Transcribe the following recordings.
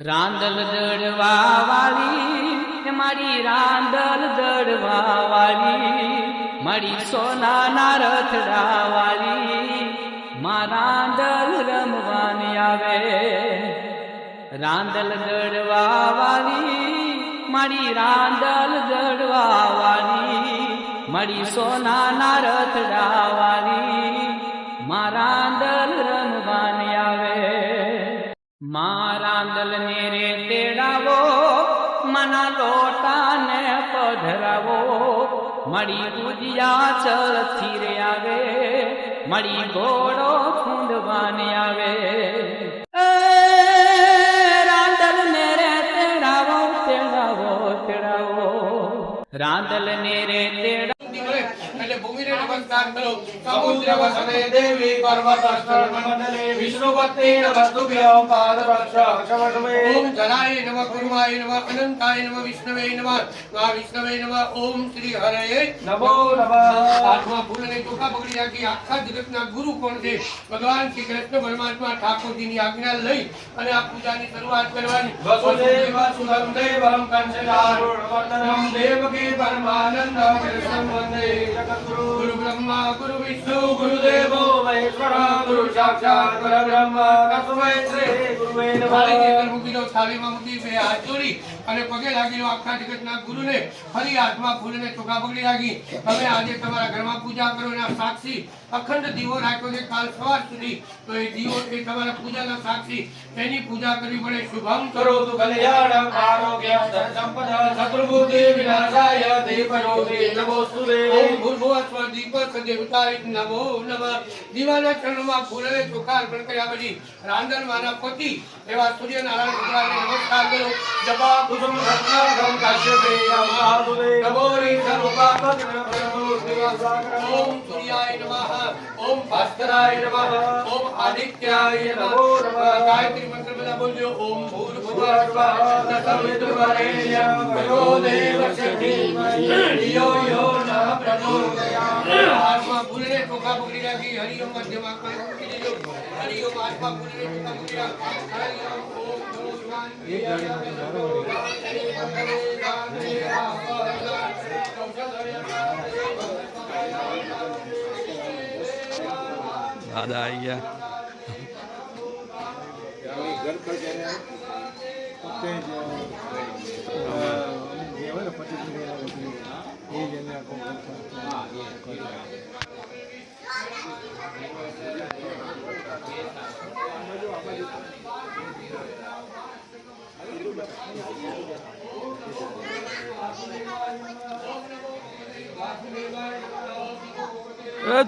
રાંદલ દડવા વાળી મારી રાંદલ દડવા વાળી મારી સોનાના રથડા વાળી માં રાંદલ રમવાની આવે રાંદલ દડવા વાળી મારી રાંદલ દડવા વાળી મારી સોનાના રથડા વાળી માં રાંદલ રમવાની આવે રાંદલ ને રે તેડાવો મના લોટા ને પધરાવો મળી પૂજ્યા ચલથી રે આવે મળી ઘોડો ખૂંદવાને આવે રાંદલ ને રે તેડાવો તેડાવો તેડાવો રાંદલ ને રે તેડા ભૂમિને નમસ્કાર કરો સમુદ્ર વસને દેવી પર્વત સ્થળ મંડલે વિષ્ણુપત્ને નમસ્તુભ્યો પાદરક્ષમે ઓમ જનાય નમઃ ગુરુમાય નમઃ અનંતાય નમઃ વિષ્ણવે નમઃ મા વિષ્ણવે નમઃ ઓમ શ્રી હરયે નમો નમઃ આત્મા ફૂલને ચોખા પકડી રાખી આખા જગતના ગુરુ કોણ છે ભગવાન શ્રી કૃષ્ણ પરમાત્મા ઠાકોરજીની આજ્ઞા લઈ અને આ પૂજાની શરૂઆત કરવાની વસુદેવ સુતં દેવં કંસચારૂઢવર્ધનં દેવકી પરમાનંદ કૃષ્ણં વંદે गुरु ब्रह्मा गुरु विष्णु गुरुदेवो महेश्वरा गुरु साक्षात् परब्रह्म तस्मै श्री गुरुवे नमः મૂકીલો થાળીમાં મૂકી બે હાથ જોડી અને પગે લાગીલો આખા જગતના ગુરુને ફરી હાથમાં ફૂલને ચોખા પકડી રાખી તમે આજે તમારા ઘરમાં પૂજા કરો એના સાક્ષી અખંડ દીવો રાખ્યો છે કાલ સવાર સુધી તો એ દીવો એ તમારા પૂજાના સાક્ષી એની પૂજા કરવી પડે શુભમ કરોતુ કલ્યાણમ આરોગ્યમ ધન સંપદા શત્રુબુદ્ધિ વિનાશાય દીપજ્યોતિ નમોસ્તુતે ઓમ ભૂર્ભુવસ્વ દીપક દેવતાય નમો નમઃ દીવાના ચરણોમાં ફૂલને ચોખા અર્પણ કર્યા પછી રાંદલમાના પતિ એવા સૂર્યનારાયણ ભગવાનને નમસ્કાર કરો જપા કુસુમ રત્નાગમ કાશ્યપેય મહાદુલે નમોરી સર્વપાપક ઓમ સૂર્યાય નમઃ ઓમ ભાસ્કરાય નમઃ ઓમ આદિત્યાય નમો નમઃ ગાયત્રી મંત્ર બધા બોલજો ઓમ ભૂર્ભુવસ્વઃ તત્સવિતુર્વરેણ્યં ભર્ગો દેવસ્ય ધીમહિ યો યો ન પ્રચોદયાत् હાથમાં ફૂલને ચોખા પકડી રાખી હરિઓમ મધ્યમાં મૂકી દેજો હરિઓમ હાથમાં ફૂલને ચોખા પકડી રાખી હરિઓમ ઓમ નમો દાદા આવી ગયા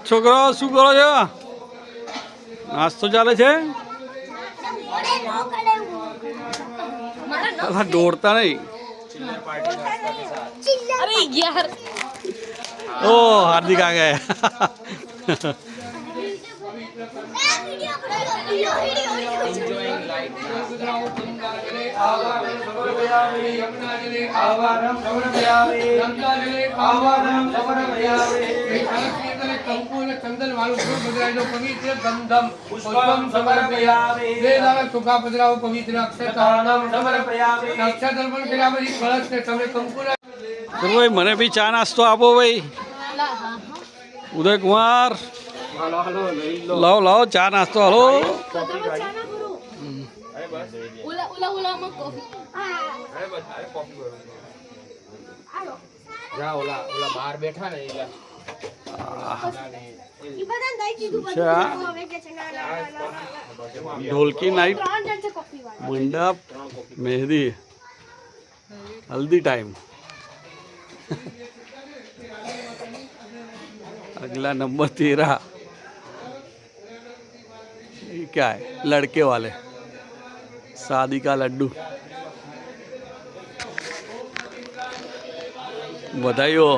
છોકરાઓ શું કરો છો નાસ્તો ચાલે છે દોડતા નહીં अरे यार ओ हार्दिक आ गए ચંદન વાળું પવિત્ર ગંધમ પુષ્પમ સમર્પયામિ વેદાના ચોખા પધરાવો પવિત્ર અક્ષતાણમ સમર્પયામિ અક્ષત અર્પણ કર્યા પછી કળશને તમે કંકુના ભાઈ મને બી ચા નાસ્તો આપો ભાઈ ઉદય કુમાર લાવો લાવો ચા નાસ્તો હાલો બહાર બેઠા ને ढोलकी नाइट मंडप मेहंदी हल्दी टाइम अगला नंबर 13 ये क्या है लड़के वाले शादी का लड्डू बधाई हो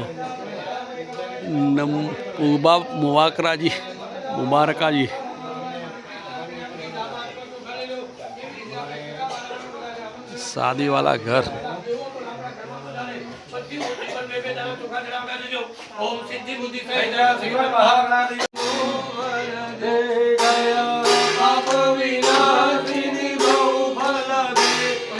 मुबारका जी मुबारका जी शादी वाला घर ओम सिद्धि बुद्धि सहिता शिव महागणाधि जय जय आप विनाशिनी बहु फल दे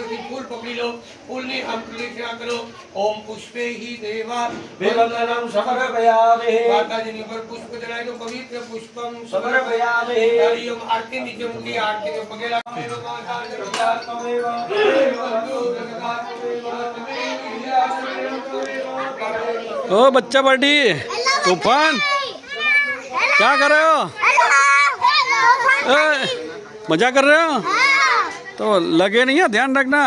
થી ફૂલ પકડી લો ફૂલની આમ પ્રદક્ષિણા કરો ઓમ પુષ્પે હિ દેવા વિવંદનમ સમર્પયામિ માતાજીની પર પુષ્પ ચડાયેલું પવિત્ર પુષ્પમ સમર્પયામિ હરિયમ આરતી નીચે મૂકી આરતીને પગે ओ बच्चा बड़ी तूफान क्या कर रहे हो? ए, मजा कर रहे हो? तो लगे नहीं है, ध्यान रखना।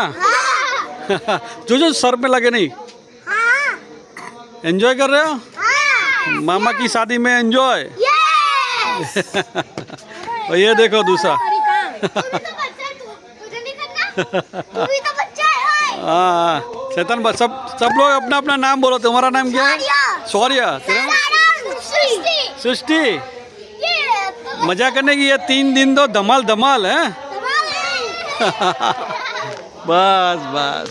जो सर पे लगे नहीं। एंजॉय कर रहे हो? मामा की शादी में एंजॉय। और ये देखो दूसरा। हाँ शैतान सब लोग अपना अपना नाम बोलो। तुम्हारा नाम क्या है? शौर्य। तेरा सृष्टि। मजा करने की ये 3 दिन तो धमाल धमाल है। बस बस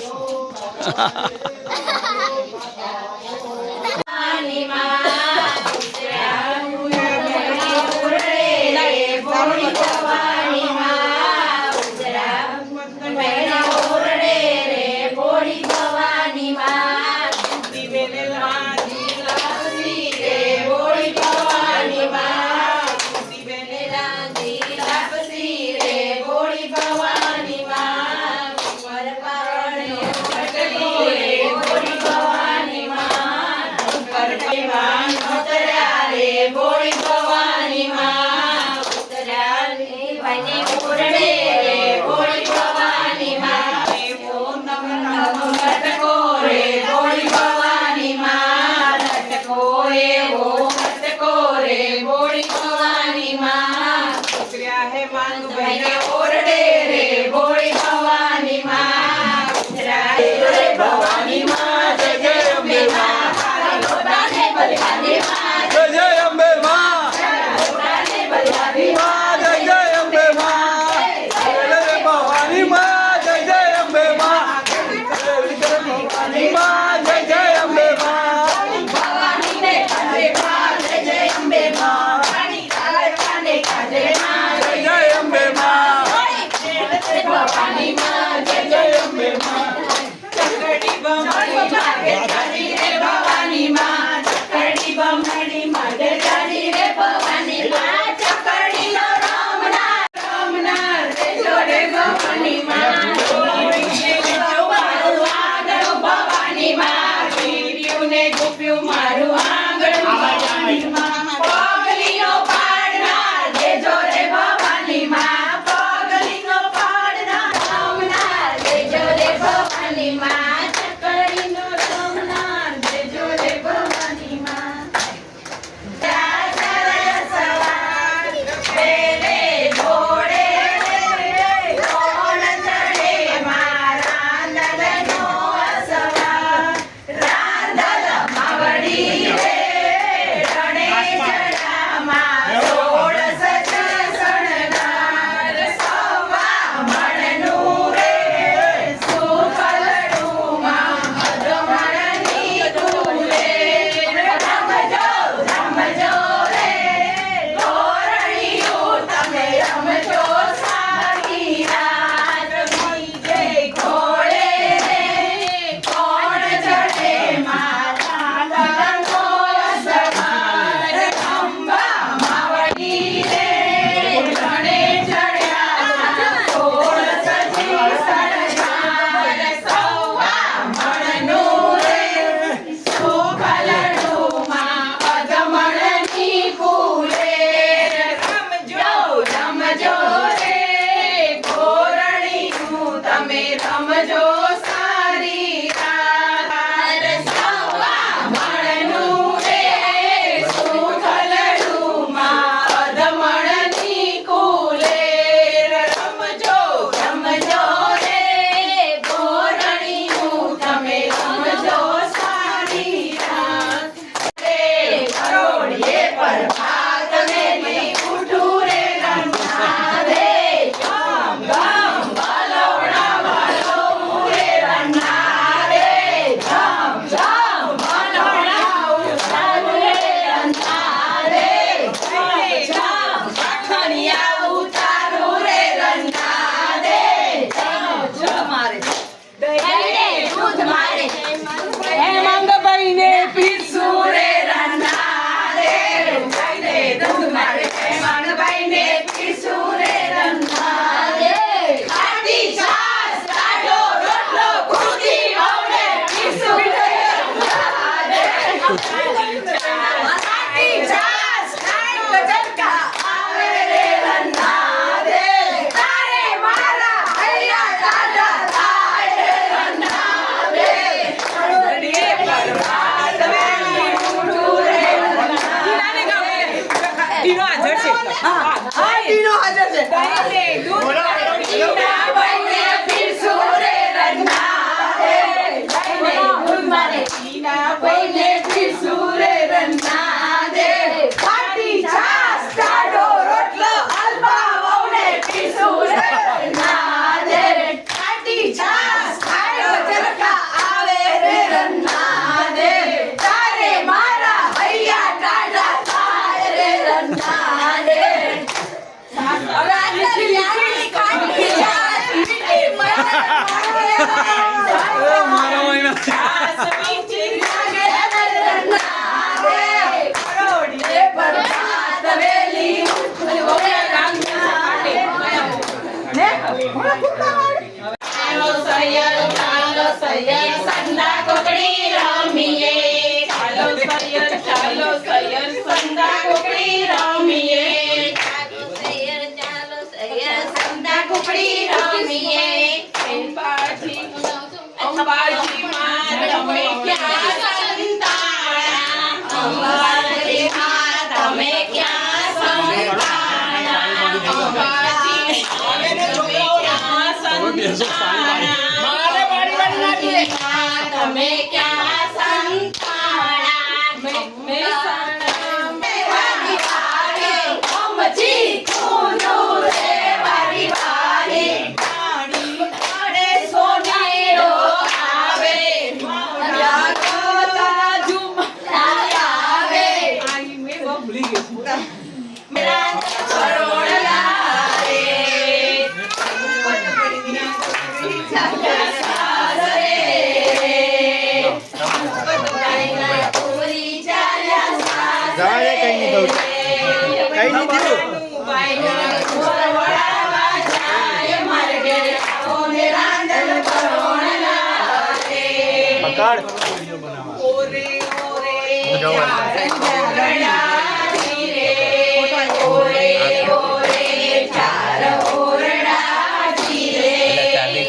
ભવાની માં જય જય અંબે માં Hãy subscribe cho kênh Ghiền Mì Gõ để không bỏ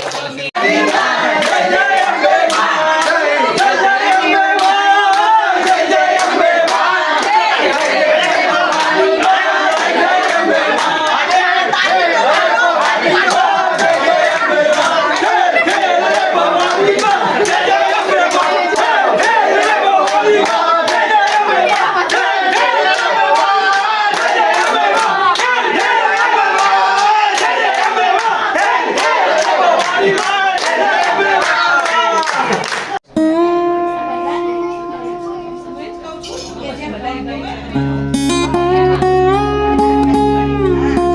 lỡ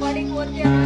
પડી